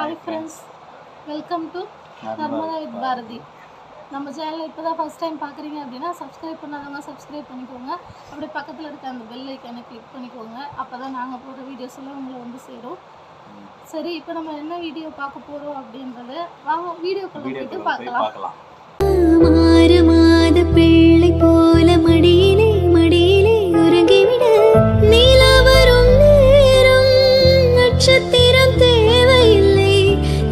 Hi friends, welcome to Narmada with Bharathi. நம்ம சேனலை இப்போ தான் ஃபஸ்ட் டைம் பார்க்குறீங்க அப்படின்னா சப்ஸ்கிரைப் பண்ணாதவங்க சப்ஸ்கிரைப் பண்ணிக்கோங்க. அப்படியே பக்கத்தில் இருக்க அந்த பெல் ஐக்கானை கிளிக் பண்ணிக்கோங்க. அப்போ தான் நாங்கள் போடுற வீடியோஸ் எல்லாம் உங்களை வந்து சேரும். சரி, இப்போ நம்ம என்ன வீடியோ பார்க்க போகிறோம் அப்படின்றத வாங்க வீடியோக்குள்ள போயிட்டு பார்க்கலாம். பிள்ளை போல மடியிலே மடியிலே உறங்கிவிட நீலா வரும் நேரம் நட்சத்திரம் தேவையில்லை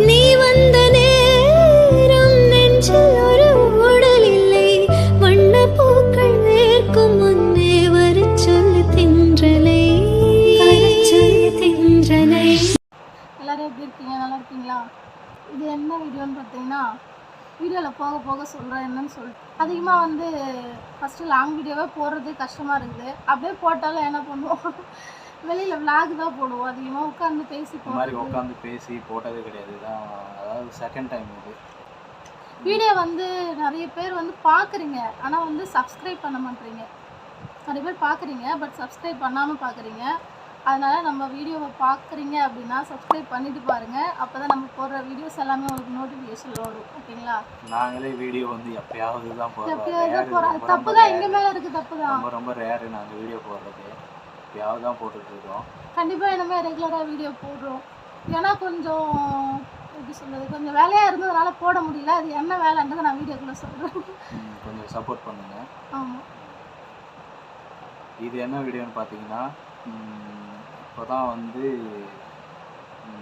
நீ வந்த நேரம் நெஞ்சில் ஒரு ஊடல் இல்லை வண்ண பூக்கள் வேர்க்கும் முன்னே வர சொல்லு தென்றலை எல்லாரும் எப்படி இருக்கீங்க? நல்லா இருக்கீங்களா? இது என்ன வீடியோன்னு பார்த்தீங்கன்னா வீடியோவில் போக போக சொல்கிறேன் என்னன்னு சொல்லிட்டு அதிகமாக வந்து ஃபஸ்ட்டு லாங் வீடியோவே போடுறது கஷ்டமாக இருக்குது. அப்படியே போட்டாலும் என்ன பண்ணுவோம், வெளியில் விளாக் தான் போடுவோம். அதிகமாக உட்காந்து பேசி போட்டது கிடையாது. தான் அதாவது செகண்ட் டைம் இது வீடியோ வந்து நிறைய பேர் வந்து பார்க்குறீங்க, ஆனால் வந்து சப்ஸ்கிரைப் பண்ண மாட்டேறீங்க. நிறைய பேர் பார்க்குறீங்க பட் சப்ஸ்கிரைப் பண்ணாமல் பார்க்குறீங்க. அதனால் நம்ம வீடியோவை பார்க்குறீங்க அப்படின்னா சப்ஸ்கிரைப் பண்ணிட்டு பாருங்கள். அப்போ தான் நம்ம போடுற வீடியோஸ் எல்லாமே உங்களுக்கு நோட்டிஃபிகேஷன் வரும். ஓகேங்களா? நாங்களே வீடியோ வந்து எப்பயாவது தான் போடுறோம். தப்பு தான், எங்கள் மேலே இருக்குது தப்பு தான். ரொம்ப ரேரு நாங்கள் வீடியோ போடுறது, எப்பயாவது தான் போட்டுட்ருக்கோம். கண்டிப்பாக இனிமேல் ரெகுலராக வீடியோ போடுறோம். ஏன்னா கொஞ்சம் எப்படி சொல்கிறது, கொஞ்சம் வேலையாக இருந்ததுனால போட முடியல. அது என்ன வேலைன்றதை நான் வீடியோக்குள்ளே சொல்கிறேன். கொஞ்சம் சப்போர்ட் பண்ணுங்கள். ஆமாம். இது என்ன வீடியோன்னு பார்த்தீங்கன்னா, இப்போ தான் வந்து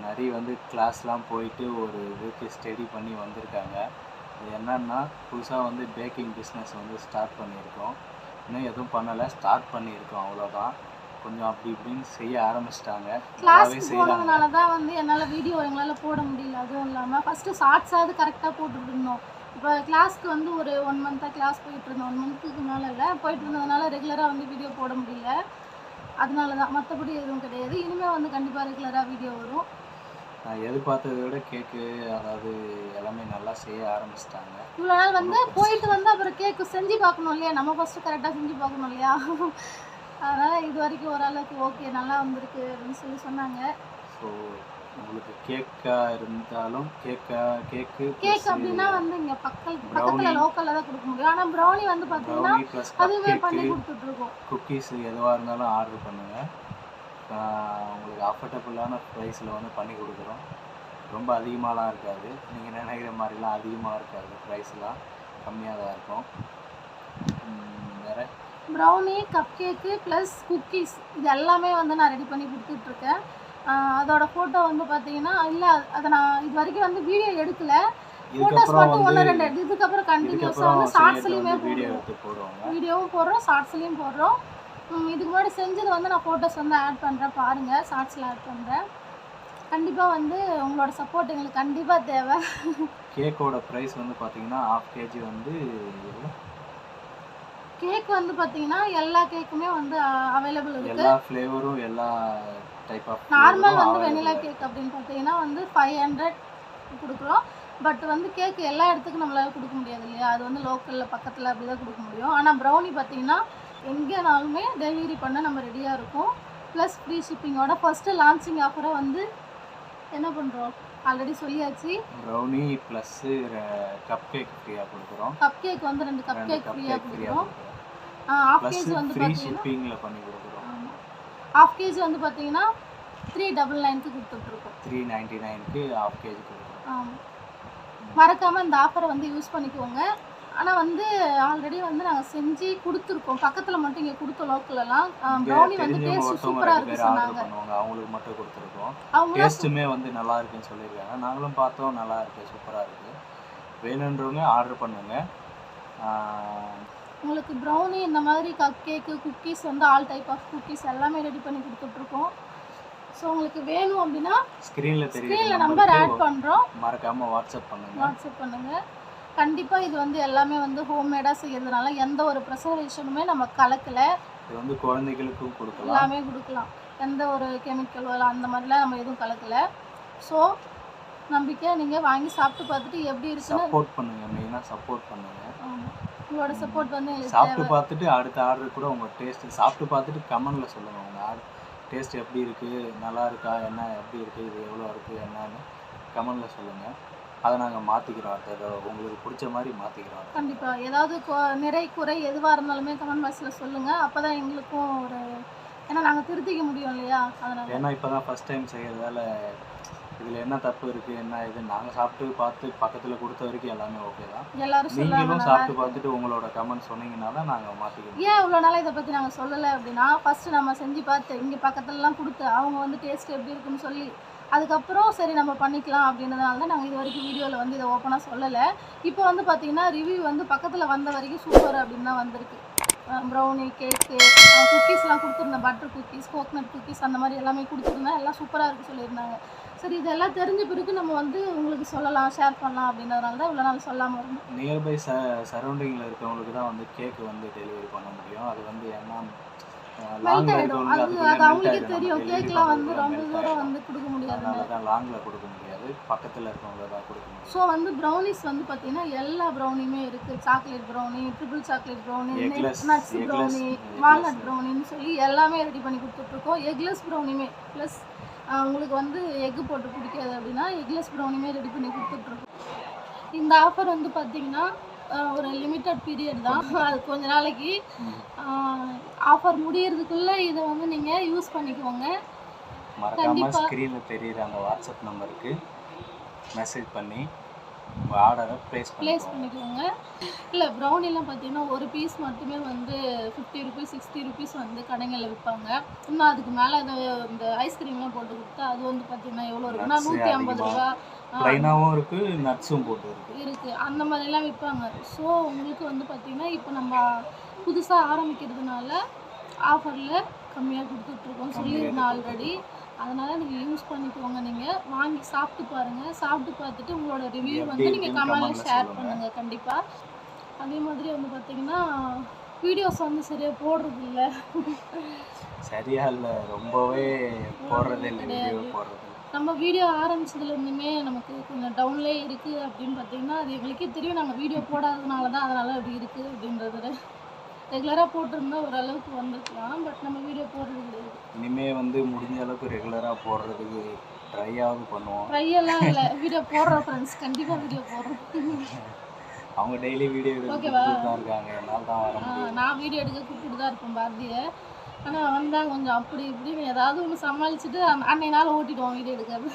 நிறைய வந்து கிளாஸ்லாம் போயிட்டு ஒரு இதுக்கு ஸ்டடி பண்ணி வந்திருக்காங்க. இது என்னன்னா புதுசாக வந்து பேக்கிங் பிஸ்னஸ் வந்து ஸ்டார்ட் பண்ணியிருக்கோம். இன்னும் எதுவும் பண்ணலை, ஸ்டார்ட் பண்ணியிருக்கோம், அவ்வளோதான். கொஞ்சம் அப்படி இப்படின்னு செய்ய ஆரம்பிச்சிட்டாங்க. கிளாஸ்க்கு போனதுனால தான் வந்து என்னால் வீடியோ எங்களால் போட முடியல. அதுவும் இல்லாமல் ஃபஸ்ட்டு ஷார்ட்ஸாவது கரெக்டாக போட்டுட்டு இருந்தோம். இப்போ கிளாஸ்க்கு வந்து ஒரு 1 மந்த்தாக கிளாஸ் போயிட்டு இருந்தோம். 1 மந்த்துக்கு மேலே இல்லை, போயிட்டு இருந்ததுனால ரெகுலராக வந்து வீடியோ போட முடியல. அதனால தான், மற்றபடி எதுவும் கிடையாது. இனிமேல் வந்து கண்டிப்பாக ரெகுலராக வீடியோ வரும். நான் எதிர்பார்த்ததை விட கேக்கு அதாவது எல்லாமே நல்லா செய்ய ஆரம்பிச்சிட்டாங்க. இவ்வளோ நாள் வந்து போயிட்டு வந்து அப்புறம் கேக்கு செஞ்சு பார்க்கணும் இல்லையா, நம்ம ஃபஸ்ட்டு கரெக்டாக செஞ்சு பார்க்கணும் இல்லையா. அதனால் இது வரைக்கும் ஓரளவுக்கு ஓகே, நல்லா வந்திருக்கு அப்படின்னு சொன்னாங்க. ஸோ உங்களுக்கு கேக்காக இருந்தாலும் கேக்கு அப்படின்னா வந்து இங்கே பக்கத்தில் லோக்கலில் தான் கொடுக்க முடியும். ஆனால் ப்ரௌனி வந்து பார்த்தீங்கன்னா அதுவே பண்ணி கொடுத்துட்ருக்கோம். குக்கீஸ் எதுவாக இருந்தாலும் ஆர்டர் பண்ணுங்கள். உங்களுக்கு அஃபோர்டபுளான ப்ரைஸில் வந்து பண்ணி கொடுக்குறோம். ரொம்ப அதிகமாகலாம் இருக்காது, நீங்கள் நினைக்கிற மாதிரிலாம் அதிகமாக இருக்காது. ப்ரைஸ்லாம் கம்மியாக தான் இருக்கும். வேறு brownie, cup cake plus cookies இது எல்லாமே வந்து நான் ரெடி பண்ணி கொடுத்துட்ருக்கேன். அதோட ஃபோட்டோ வந்து பார்த்தீங்கன்னா இல்லை, அதை நான் இது வரைக்கும் வந்து வீடியோ எடுக்கல. ஃபோட்டோஸ் மட்டும் 1-2 இதுக்கப்புறம் கண்டினியூஸாக வந்து ஷார்ட்ஸ்லையுமே வீடியோவும் போடுறோம், ஷார்ட்ஸ்லையும் போடுறோம். இதுக்கு முன்னாடி செஞ்சது வந்து நான் ஃபோட்டோஸ் வந்து ஆட் பண்ணுறேன், பாருங்கள். ஷார்ட்ஸில் ஆட் பண்ணுறேன். கண்டிப்பாக வந்து உங்களோட சப்போர்ட் எங்களுக்கு கண்டிப்பாக தேவை. கேக்கோட ப்ரைஸ் வந்து பார்த்தீங்கன்னா 1/2 kg வந்து கேக் வந்து பார்த்தீங்கன்னா எல்லா கேக்குமே வந்து அவைலபிள் இருக்குது. எல்லா ஃப்ளேவரும் எல்லா டைப் ஆஃப் நார்மல் வந்து வெனிலா கேக் அப்படின்னு பார்த்தீங்கன்னா வந்து 500 கொடுக்குறோம். பட் வந்து கேக் எல்லா இடத்துக்கும் நம்மளால் கொடுக்க முடியாது இல்லையா, அது வந்து லோக்கலில் பக்கத்தில் அப்படி தான் கொடுக்க முடியும். ஆனால் ப்ரௌனி பார்த்தீங்கன்னா எங்கேனாலுமே டெலிவரி பண்ண நம்ம ரெடியாக இருக்கும். ப்ளஸ் ஃப்ரீ ஷிப்பிங்கோட ஃபஸ்ட்டு லான்ச்சிங் ஆஃபரை வந்து என்ன பண்ணுறோம், ஆல்ரெடி சொல்லியாச்சு. ப்ரௌனி ப்ளஸ் கப் கேக் ஃப்ரீயாக கொடுக்குறோம். கப் கேக் வந்து 2 கப் கேக் ஃப்ரீயாக கொடுக்குறோம். 1/2 kg வந்து ஷிப்பிங்கில் பண்ணி கொடுக்குறோம். 1/2 kg வந்து பார்த்தீங்கன்னா 399க்கு கொடுத்துட்ருக்கோம். 399க்கு 1/2 kg கொடுக்குறோம். ஆமாம், மறக்காமல் இந்த ஆஃபரை வந்து யூஸ் பண்ணிக்கோங்க. ஆனால் வந்து ஆல்ரெடி வந்து நாங்கள் செஞ்சு கொடுத்துருக்கோம். பக்கத்தில் மட்டும் இங்கே கொடுத்தோம். லோக்கலெல்லாம் ப்ரௌனி வந்து டேஸ்ட் சூப்பராக இருக்குது சொன்னாங்க. அவங்களுக்கு மட்டும் கொடுத்துருக்கோம். டேஸ்ட்டுமே வந்து நல்லா இருக்குன்னு சொல்லியிருக்காங்க. நாங்களும் பார்த்தோம், நல்லா இருக்குது, சூப்பராக இருக்குது. வேணுன்றவங்க ஆர்டர் பண்ணுங்க. உங்களுக்கு ப்ரௌனி இந்த மாதிரி கப் கேக்கு, குக்கீஸ் வந்து ஆல் டைப் ஆஃப் குக்கீஸ் எல்லாமே ரெடி பண்ணி கொடுத்துட்ருக்கோம். ஸோ உங்களுக்கு வேணும் அப்படின்னா ஸ்க்ரீனில் நம்பர் ஆட் பண்ணுறோம், மறக்காமல் வாட்ஸ்அப் பண்ணுங்கள். கண்டிப்பாக இது வந்து எல்லாமே வந்து ஹோம்மேடாக செய்யறதுனால எந்த ஒரு ப்ரிசர்வேஷனுமே நம்ம கலக்கலை. இது வந்து குழந்தைகளுக்கும் கொடுக்கலாம், எல்லாமே கொடுக்கலாம். எந்த ஒரு கெமிக்கலோ அந்த மாதிரிலாம் நம்ம எதுவும் கலக்கலை. ஸோ நம்பிக்கையாக நீங்கள் வாங்கி சாப்பிட்டு பார்த்துட்டு எப்படி இருக்குன்னு சப்போர்ட் பண்ணுங்கள். மெயினாக சப்போர்ட் பண்ணுங்கள். ஆமாம், உங்களோட சப்போர்ட் வந்து சாப்பிட்டு பார்த்துட்டு அடுத்த ஆர்டர் கூட உங்கள் டேஸ்ட்டு சாப்பிட்டு பார்த்துட்டு கமெண்டில் சொல்லுங்கள். உங்கள் டேஸ்ட் எப்படி இருக்குது, நல்லா இருக்கா, என்ன எப்படி இருக்குது, இது எவ்வளோ இருக்குது என்னன்னு கமெண்டில் சொல்லுங்கள். அதை நாங்கள் மாற்றிக்கிறோம். அடுத்தது உங்களுக்கு பிடிச்ச மாதிரி மாற்றிக்கிறோம். கண்டிப்பாக ஏதாவது நிறை குறை எதுவாக இருந்தாலுமே கமெண்ட் பாக்ஸில் சொல்லுங்கள். அப்போ தான் எங்களுக்கும் ஒரு ஏன்னா நாங்கள் திருத்திக்க முடியும் இல்லையா, அதனால். ஏன்னா இப்போ தான் ஃபஸ்ட் டைம் செய்கிறதால இதில் என்ன தப்பு இருக்குது என்ன இது நாங்கள் சாப்பிட்டு பார்த்து பக்கத்தில் கொடுத்த வரைக்கும் எல்லாமே ஓகே தான். எல்லாரும் நீங்களும் சாப்பிட்டு பார்த்துட்டு உங்களோட கமெண்ட் சொன்னீங்கன்னா தான் நாங்கள் மாற்றிக்கிறோம். ஏன் இவ்வளோ நாளாக இதை பற்றி நாங்கள் சொல்லலை அப்படின்னா, ஃபஸ்ட்டு நம்ம செஞ்சு பார்த்து இங்கே பக்கத்துலலாம் கொடுத்து அவங்க வந்து டேஸ்ட் எப்படி இருக்குன்னு சொல்லி அதுக்கப்புறம் சரி நம்ம பண்ணிக்கலாம் அப்படின்றதுனால தான் நாங்கள் இது வரைக்கும் வீடியோவில் வந்து இதை ஓப்பனாக சொல்லலை. இப்போ வந்து பார்த்திங்கன்னா ரிவ்யூ வந்து பக்கத்தில் வந்த வரைக்கும் சூப்பர் அப்படின்னு தான் வந்திருக்கு. ப்ரௌனி, கேக்கு, குக்கீஸ்லாம் கொடுத்துருந்தேன். பட்டர் குக்கீஸ், கோகனட் குக்கீஸ் அந்த மாதிரி எல்லாமே கொடுத்துருந்தேன். எல்லாம் சூப்பராக இருக்குது சொல்லியிருந்தாங்க. சரி இதெல்லாம் தெரிஞ்ச பிறகு நம்ம வந்து உங்களுக்கு சொல்லலாம், ஷேர் பண்ணலாம் அப்படின்றதுனால தான் இவ்வளோ நாள் சொல்லாமல் இருந்தோம். நியர்பை சரௌண்டிங்கில் இருக்கவங்களுக்கு தான் வந்து கேக்கு வந்து டெலிவரி பண்ண முடியும். அது வந்து ஏன்னா மெல்ட் ஆகிடும். அது அவங்களுக்கே தெரியும். கேக்லாம் வந்து ரொம்ப தூரம் வந்து கொடுக்க முடியாது. அதனால தான் லாங்கில் கொடுக்க முடியாது, பக்கத்தில் இருக்கவங்கள தான் கொடுக்க முடியும். ஸோ வந்து ப்ரௌனிஸ் வந்து பார்த்தீங்கன்னா எல்லா ப்ரௌனியுமே இருக்குது. Chocolate brownie, triple chocolate brownie, nuts brownie, walnut ப்ரௌனின்னு சொல்லி எல்லாமே ரெடி பண்ணி கொடுத்துட்ருக்கோம். எக்லெஸ் ப்ரௌனியுமே ப்ளஸ் உங்களுக்கு வந்து எக்கு போட்டு பிடிக்காது அப்படின்னா எக்லெஸ் ப்ரௌனியுமே ரெடி பண்ணி கொடுத்துட்ருக்கோம். இந்த ஆஃபர் வந்து பார்த்திங்கன்னா ஒரு லிமிட்டட் பீரியட் தான். அது கொஞ்ச நாளைக்கு ஆஃபர் முடியறதுக்குள்ளே இதை வந்து நீங்கள் யூஸ் பண்ணிக்கோங்க. மறக்காமல் ஸ்க்ரீனில் தெரியுற அந்த வாட்ஸ்அப் நம்பருக்கு மெசேஜ் பண்ணி உங்கள் ஆர்டரை ப்ளேஸ் பண்ணிக்கோங்க. இல்லை ப்ரௌனிலாம் பார்த்தீங்கன்னா ஒரு பீஸ் மட்டுமே வந்து 50 ருபீஸ் 60 ருபீஸ் வந்து கடைகளில் விற்பாங்க. இன்னும் அதுக்கு மேலே இந்த ஐஸ்கிரீம்லாம் போட்டு கொடுத்தா அது வந்து பார்த்தீங்கன்னா எவ்வளோ இருக்குன்னா 150 ரூபா. ப்ளைனாகவும் இருக்குது, நட்ஸும் போட்டு இருக்குது. அந்த மாதிரிலாம் விற்பாங்க. ஸோ உங்களுக்கு வந்து பார்த்திங்கன்னா இப்போ நம்ம புதுசாக ஆரம்பிக்கிறதுனால ஆஃபரில் கம்மியாக கொடுத்துட்ருக்கோம் சொல்லியிருந்தேன் ஆல்ரெடி. அதனால் நீங்கள் யூஸ் பண்ணிக்கோங்க. நீங்கள் வாங்கி சாப்பிட்டு பாருங்கள். சாப்பிட்டு பார்த்துட்டு உங்களோட ரிவ்யூ வந்து நீங்கள் கமெண்ட்டில் ஷேர் பண்ணுங்கள் கண்டிப்பாக. அதே மாதிரி வந்து பார்த்திங்கன்னா வீடியோஸ் வந்து சரியாக போடுறது இல்லை. சரியாக இல்லை, ரொம்பவே போடுறதே இல்லை. நம்ம வீடியோ ஆரம்பிச்சதுலேருந்துமே நமக்கு கொஞ்சம் டவுன்லே இருக்குது அப்படின்னு பார்த்தீங்கன்னா அது எங்களுக்கே தெரியும். நாங்கள் வீடியோ போடாததுனால தான் அதனால் அப்படி இருக்குது அப்படின்றது. ரெகுலராக போட்டிருந்தா ஓரளவுக்கு வந்துருக்கலாம். பட் நம்ம வீடியோ போடுறது கிடையாது. இனிமேல் வந்து முடிஞ்ச அளவுக்கு ரெகுலராக போடுறதுக்கு ட்ரையாவது பண்ணுவோம். ட்ரையெல்லாம் இல்லை, வீடியோ போடுறோம் ஃப்ரெண்ட்ஸ், கண்டிப்பாக வீடியோ போடுறோம். அவங்க டெய்லி வீடியோ ஓகேவா தான் இருக்காங்க, என்னால் தான் வர முடியும். நான் வீடியோ எடுக்க கூப்பிட்டு தான் இருப்பேன் பாரதியை. ஆனால் வந்தால் கொஞ்சம் அப்படி இப்படின்னு ஏதாவது ஒன்று சமாளிச்சுட்டு அன்னையினால ஓட்டிடுவோம் வீடியோ எடுக்காது.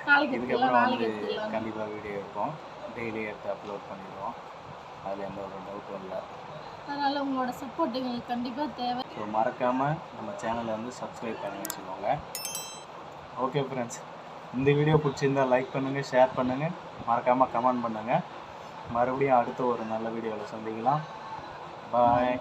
நாளைக்கு எடுத்துக்கலாம். கண்டிப்பாக வீடியோ எடுப்போம், டெய்லி எடுத்து அப்லோட் பண்ணிடுவோம். அதில் எந்த ஒரு டவுட்டும் இல்லை. அதனால் உங்களோட சப்போர்ட் எங்களுக்கு கண்டிப்பாக தேவை. ஸோ மறக்காமல் நம்ம சேனலை வந்து சப்ஸ்கிரைப் பண்ணி வச்சுக்கோங்க. ஓகே ஃப்ரெண்ட்ஸ், இந்த வீடியோ பிடிச்சிருந்தால் லைக் பண்ணுங்கள், ஷேர் பண்ணுங்கள், மறக்காமல் கமெண்ட் பண்ணுங்கள். மறுபடியும் அடுத்த ஒரு நல்ல வீடியோவில் சந்திக்கலாம். பாய்.